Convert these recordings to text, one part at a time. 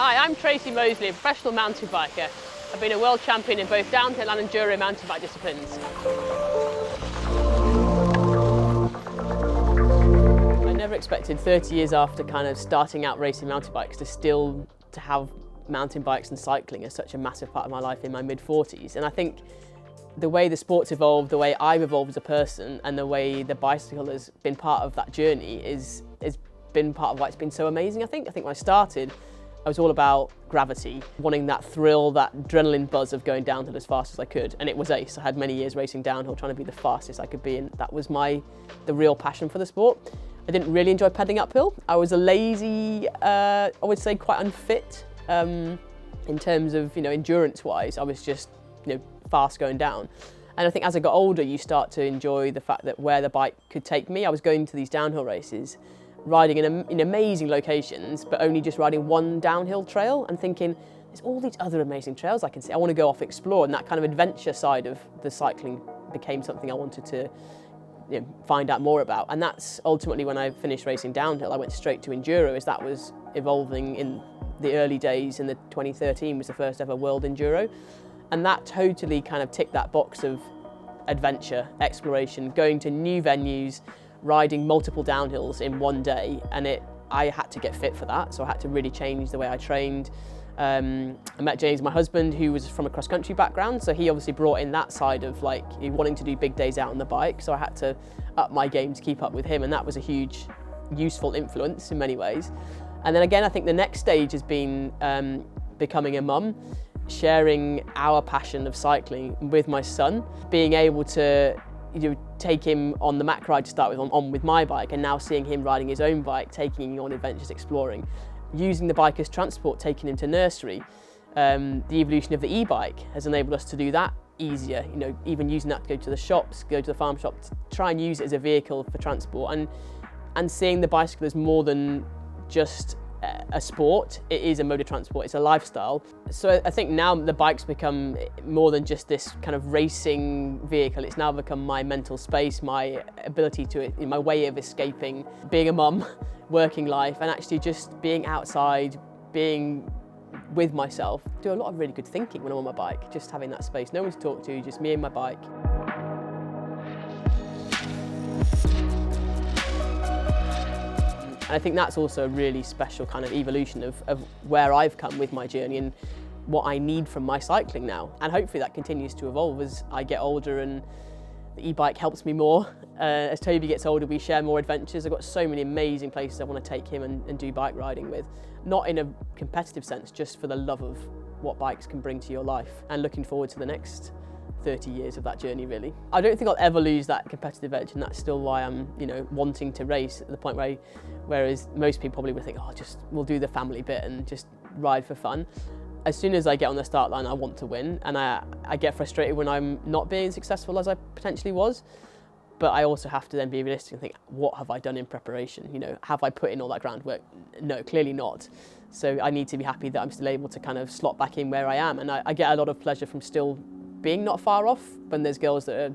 Hi, I'm Tracy Moseley, a professional mountain biker. I've been a world champion in both downhill and enduro mountain bike disciplines. I never expected 30 years after kind of starting out racing mountain bikes to have mountain bikes and cycling as such a massive part of my life in my mid-40s. And I think the way the sport's evolved, the way I've evolved as a person, and the way the bicycle has been part of that journey has been part of why it's been so amazing, I think. I think when I started, I was all about gravity, wanting that thrill, that adrenaline buzz of going downhill as fast as I could. And it was ace. I had many years racing downhill, trying to be the fastest I could be, and that was the real passion for the sport. I didn't really enjoy pedaling uphill. I was a lazy, I would say quite unfit in terms of, endurance-wise. I was just, fast going down. And I think as I got older, you start to enjoy the fact that where the bike could take me. I was going to these downhill races, riding in amazing locations, but only just riding one downhill trail and thinking, there's all these other amazing trails I can see. I want to go off explore, and that kind of adventure side of the cycling became something I wanted to find out more about. And that's ultimately when I finished racing downhill, I went straight to enduro, as that was evolving in the early days. In the 2013 was the first ever world enduro. And that totally kind of ticked that box of adventure, exploration, going to new venues, riding multiple downhills in one day, and I had to get fit for that, so I had to really change the way I trained. I met James, my husband, who was from a cross-country background, so he obviously brought in that side of wanting to do big days out on the bike, so I had to up my game to keep up with him, and that was a huge, useful influence in many ways. And then again, I think the next stage has been becoming a mum, sharing our passion of cycling with my son, being able to take him on the Mac ride to start with, on with my bike, and now seeing him riding his own bike, taking him on adventures, exploring, using the bike as transport, taking him to nursery. The evolution of the e-bike has enabled us to do that easier, even using that to go to the shops, go to the farm shop, to try and use it as a vehicle for transport, and seeing the bicycle as more than just a sport. It is a mode of transport, it's a lifestyle. So I think now the bike's become more than just this kind of racing vehicle. It's now become my mental space, my ability my way of escaping being a mum, working life, and actually just being outside, being with myself. Do a lot of really good thinking when I'm on my bike, just having that space, no one to talk to, just me and my bike. And I think that's also a really special kind of evolution of where I've come with my journey and what I need from my cycling now. And hopefully that continues to evolve as I get older and the e-bike helps me more. As Toby gets older, we share more adventures. I've got so many amazing places I want to take him and do bike riding with. Not in a competitive sense, just for the love of what bikes can bring to your life. And looking forward to the next 30 years of that journey, really. I don't think I'll ever lose that competitive edge, and that's still why I'm, wanting to race at the point whereas most people probably would think, we'll do the family bit and just ride for fun. As soon as I get on the start line, I want to win, and I get frustrated when I'm not being successful as I potentially was. But I also have to then be realistic and think, what have I done in preparation? Have I put in all that groundwork? No, clearly not. So I need to be happy that I'm still able to kind of slot back in where I am, and I get a lot of pleasure from still being not far off when there's girls that are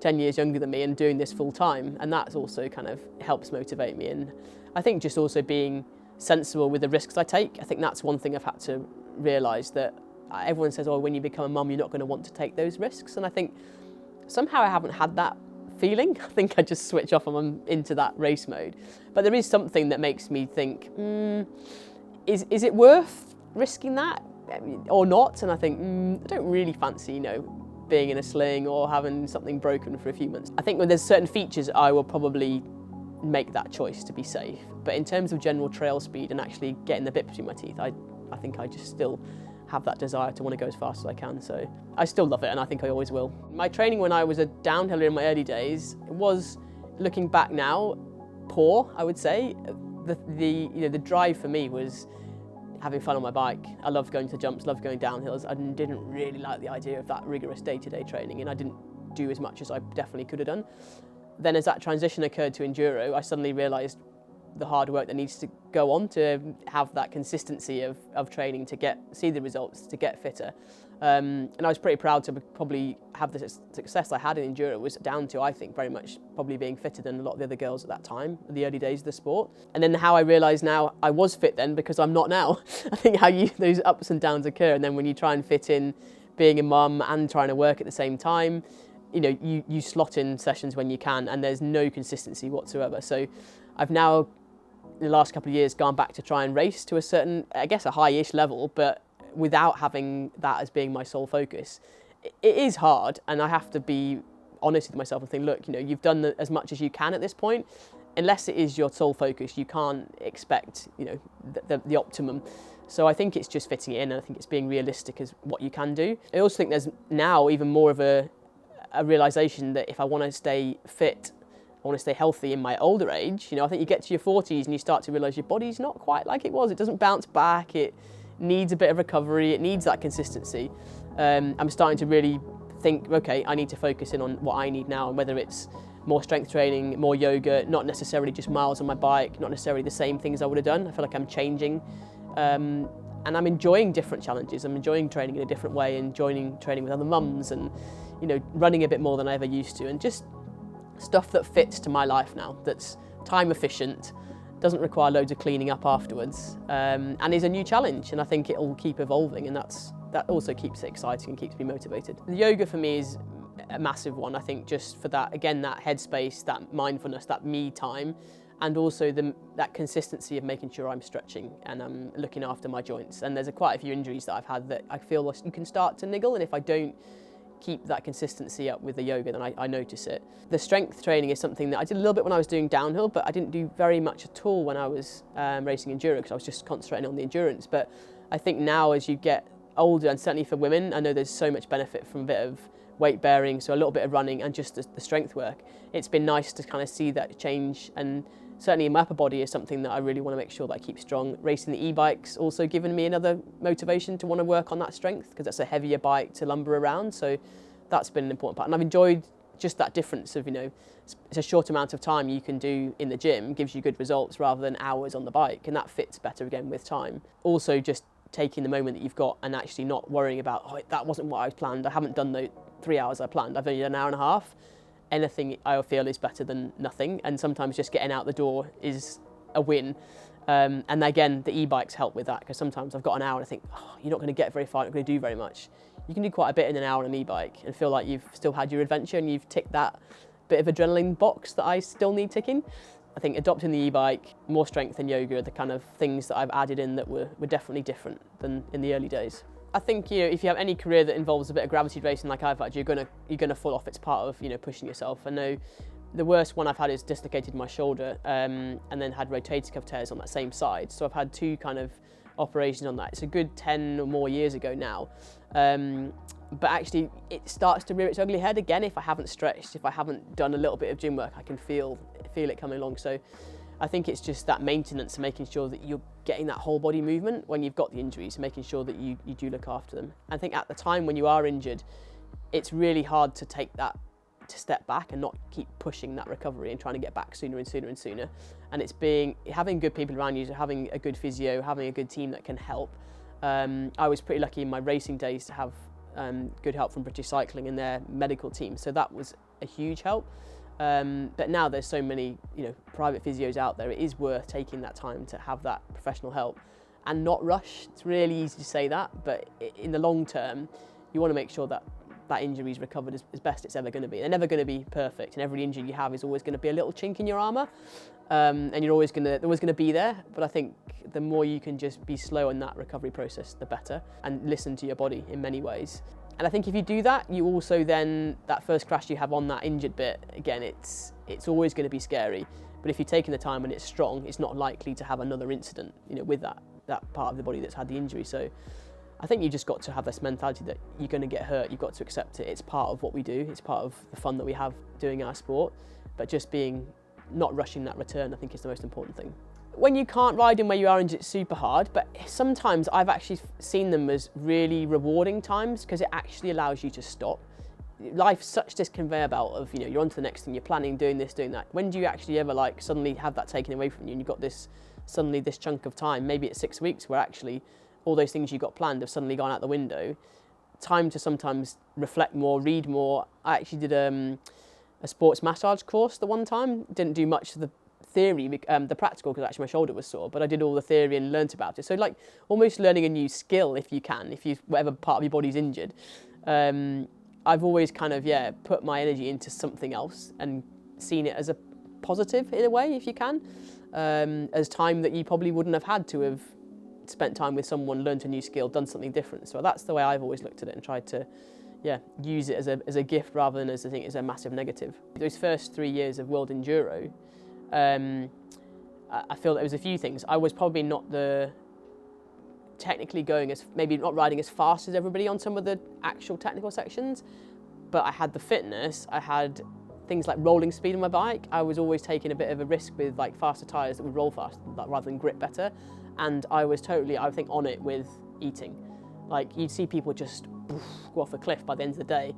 10 years younger than me and doing this full time, and that's also kind of helps motivate me. And I think just also being sensible with the risks I take. I think that's one thing I've had to realise, that everyone says, when you become a mum, you're not going to want to take those risks, and I think somehow I haven't had that feeling. I think I just switch off and I'm into that race mode. But there is something that makes me think, is it worth risking that or not? And I think, I don't really fancy, being in a sling or having something broken for a few months. I think when there's certain features, I will probably make that choice to be safe. But in terms of general trail speed and actually getting the bit between my teeth, I think I just still have that desire to want to go as fast as I can. So I still love it, and I think I always will. My training when I was a downhiller in my early days was, looking back now, poor, I would say. The drive for me was having fun on my bike. I loved going to jumps, loved going downhills. I didn't really like the idea of that rigorous day-to-day training, and I didn't do as much as I definitely could have done. Then as that transition occurred to enduro, I suddenly realised the hard work that needs to go on to have that consistency of training to see the results, to get fitter. And I was pretty proud to probably have the success I had in Enduro was down to, I think, very much probably being fitter than a lot of the other girls at that time, the early days of the sport. And then how I realised now I was fit then because I'm not now. I think how those ups and downs occur, and then when you try and fit in being a mum and trying to work at the same time, you slot in sessions when you can, and there's no consistency whatsoever. So I've now, in the last couple of years, gone back to try and race to a certain, I guess, a high-ish level, but without having that as being my sole focus. It is hard, and I have to be honest with myself and think, look, you've done as much as you can at this point. Unless it is your sole focus, you can't expect, the optimum. So I think it's just fitting it in, and I think it's being realistic as what you can do. I also think there's now even more of a realisation that if I want to stay fit, I want to stay healthy in my older age, I think you get to your 40s and you start to realise your body's not quite like it was. It doesn't bounce back, it needs a bit of recovery, it needs that consistency. I'm starting to really think, okay, I need to focus in on what I need now, and whether it's more strength training, more yoga, not necessarily just miles on my bike, not necessarily the same things I would have done. I feel like I'm changing, and I'm enjoying different challenges. I'm enjoying training in a different way, enjoying training with other mums, and running a bit more than I ever used to, and just stuff that fits to my life now, that's time efficient, doesn't require loads of cleaning up afterwards, and is a new challenge, and I think it'll keep evolving, and that also keeps it exciting and keeps me motivated. The yoga for me is a massive one, I think, just for that, again, that headspace, that mindfulness, that me time, and also that consistency of making sure I'm stretching and I'm looking after my joints. And there's quite a few injuries that I've had that I feel like you can start to niggle, and if I don't keep that consistency up with the yoga, then I notice it. The strength training is something that I did a little bit when I was doing downhill, but I didn't do very much at all when I was racing Enduro, because I was just concentrating on the endurance. But I think now, as you get older, and certainly for women, I know there's so much benefit from a bit of weight bearing, so a little bit of running and just the strength work. It's been nice to kind of see that change, and certainly in my upper body is something that I really want to make sure that I keep strong. Racing the e-bike's also given me another motivation to want to work on that strength, because that's a heavier bike to lumber around, so that's been an important part. And I've enjoyed just that difference of, it's a short amount of time you can do in the gym, gives you good results, rather than hours on the bike, and that fits better again with time. Also just taking the moment that you've got and actually not worrying about, oh, that wasn't what I planned, I haven't done the 3 hours I planned, I've only done an hour and a half. Anything I feel is better than nothing, and sometimes just getting out the door is a win. And again, the e-bikes help with that, because sometimes I've got an hour and I think, oh, you're not going to get very far, you're not going to do very much. You can do quite a bit in an hour on an e-bike and feel like you've still had your adventure and you've ticked that bit of adrenaline box that I still need ticking. I think adopting the e-bike, more strength and yoga are the kind of things that I've added in that were definitely different than in the early days. I think if you have any career that involves a bit of gravity racing like I've had, you're gonna fall off. It's part of pushing yourself. I know the worst one I've had is dislocated my shoulder, and then had rotator cuff tears on that same side. So I've had two kind of operations on that. It's a good 10 or more years ago now. But actually it starts to rear its ugly head again if I haven't stretched, if I haven't done a little bit of gym work. I can feel it coming along. So I think it's just that maintenance and making sure that you're getting that whole body movement when you've got the injuries, making sure that you do look after them. I think at the time when you are injured, it's really hard to take that, to step back and not keep pushing that recovery and trying to get back sooner and sooner and sooner. And it's having good people around you, so having a good physio, having a good team that can help. I was pretty lucky in my racing days to have good help from British Cycling and their medical team, so that was a huge help. But now there's so many private physios out there, it is worth taking that time to have that professional help and not rush. It's really easy to say that, but in the long term you want to make sure that that injury is recovered as best it's ever going to be. They're never going to be perfect, and every injury you have is always going to be a little chink in your armour, and they're always going to be there. But I think the more you can just be slow in that recovery process, the better, and listen to your body in many ways. And I think if you do that, you also then, that first crash you have on that injured bit, again, it's always going to be scary. But if you're taking the time and it's strong, it's not likely to have another incident, with that part of the body that's had the injury. So I think you just got to have this mentality that you're going to get hurt, you've got to accept it. It's part of what we do, it's part of the fun that we have doing our sport. But just not rushing that return, I think, is the most important thing. When you can't ride in where you are injured, it's super hard, but sometimes I've actually seen them as really rewarding times, because it actually allows you to stop. life's such this conveyor belt of, you know, you're on to the next thing, you're planning, doing this, doing that. When do you actually ever like suddenly have that taken away from you and you've got this, suddenly this chunk of time, maybe it's 6 weeks, where actually all those things you got planned have suddenly gone out the window. Time to sometimes reflect more, read more. I actually did a sports massage course the one time. Didn't do much of the theory, the practical, because actually my shoulder was sore, but I did all the theory and learnt about it. So like almost learning a new skill if you can, whatever part of your body's injured. I've always kind of, put my energy into something else and seen it as a positive in a way, if you can, as time that you probably wouldn't have had to have spent time with someone, learned a new skill, done something different. So that's the way I've always looked at it and tried to, use it as a gift rather than as a massive negative. Those first 3 years of World Enduro, I feel that there was a few things. I was probably not technically maybe not riding as fast as everybody on some of the actual technical sections, but I had the fitness, I had things like rolling speed on my bike. I was always taking a bit of a risk with like faster tyres that would roll fast rather than grip better. And I was totally, I think, on it with eating. Like you'd see people just go off a cliff by the end of the day.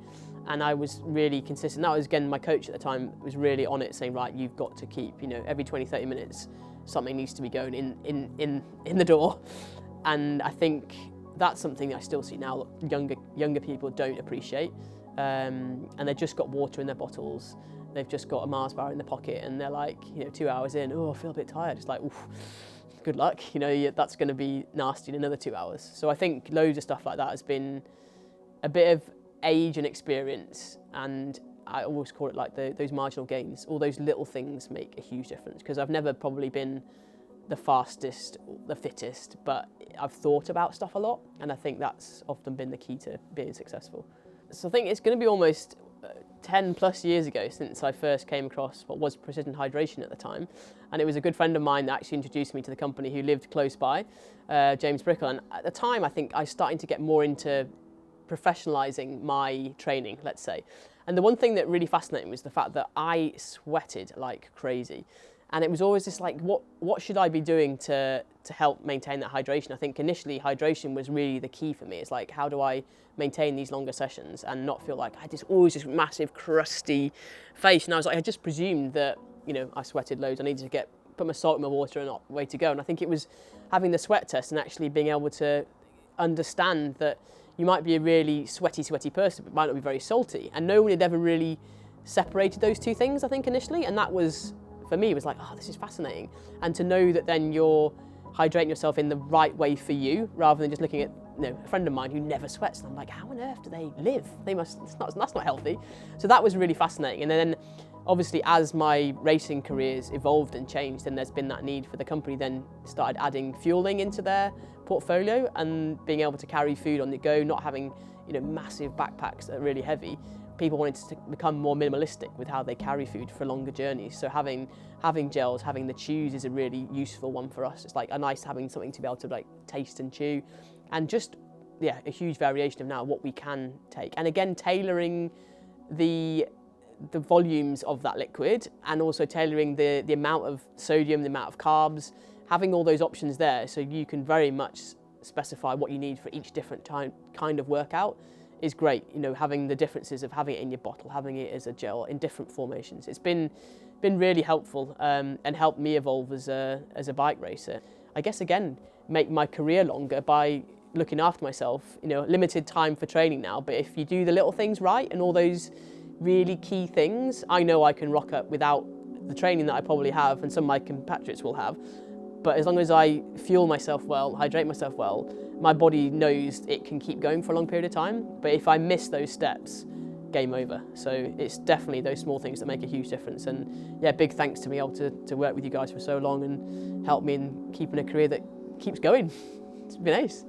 And I was really consistent. That was, again, my coach at the time was really on it, saying, right, you've got to keep, you know, every 20, 30 minutes, something needs to be going in the door. And I think that's something I still see now younger people don't appreciate. And they've just got water in their bottles. They've just got a Mars bar in their pocket and they're like, you know, 2 hours in, oh, I feel a bit tired. It's like, oof, good luck. You know, that's going to be nasty in another 2 hours. So I think loads of stuff like that has been a bit of age and experience, and I always call it like those marginal gains. All those little things make a huge difference, because I've never probably been the fastest, the fittest, but I've thought about stuff a lot, and I think that's often been the key to being successful. So I think it's going to be almost 10 plus years ago since I first came across what was precision hydration at the time, and it was a good friend of mine that actually introduced me to the company, who lived close by, James Brickle. And at the time I think I was starting to get more into professionalising my training, let's say. And the one thing that really fascinated me was the fact that I sweated like crazy. And it was always this like, what should I be doing to help maintain that hydration? I think initially hydration was really the key for me. It's like, how do I maintain these longer sessions and not feel like I had always this massive crusty face? And I was like, I just presumed that, you know, I sweated loads. I needed to put my salt in my water and way to go. And I think it was having the sweat test and actually being able to understand that you might be a really sweaty person, but might not be very salty. And no one had ever really separated those two things, I think, initially. And that was, for me, was like, oh, this is fascinating. And to know that then you're hydrating yourself in the right way for you, rather than just looking at, you know, a friend of mine who never sweats. And I'm like, how on earth do they live? That's not healthy. So that was really fascinating. And then obviously as my racing careers evolved and changed, then there's been that need for the company then started adding fueling into their portfolio and being able to carry food on the go, not having, you know, massive backpacks that are really heavy. People wanted to become more minimalistic with how they carry food for longer journeys. So having gels, having the chews is a really useful one for us. It's like a nice having something to be able to like taste and chew, and just, yeah, a huge variation of now what we can take. And again, tailoring the volumes of that liquid, and also tailoring the amount of sodium, the amount of carbs, having all those options there so you can very much specify what you need for each different kind of workout is great. You know, having the differences of having it in your bottle, having it as a gel in different formations. It's been really helpful and helped me evolve as a bike racer. I guess, again, make my career longer by looking after myself. You know, limited time for training now, but if you do the little things right and all those really key things, I know I can rock up without the training that I probably have and some of my compatriots will have. But as long as I fuel myself well, hydrate myself well, my body knows it can keep going for a long period of time. But if I miss those steps, game over. So it's definitely those small things that make a huge difference. And yeah, big thanks to be able to work with you guys for so long and help me in keeping a career that keeps going. It's been ace.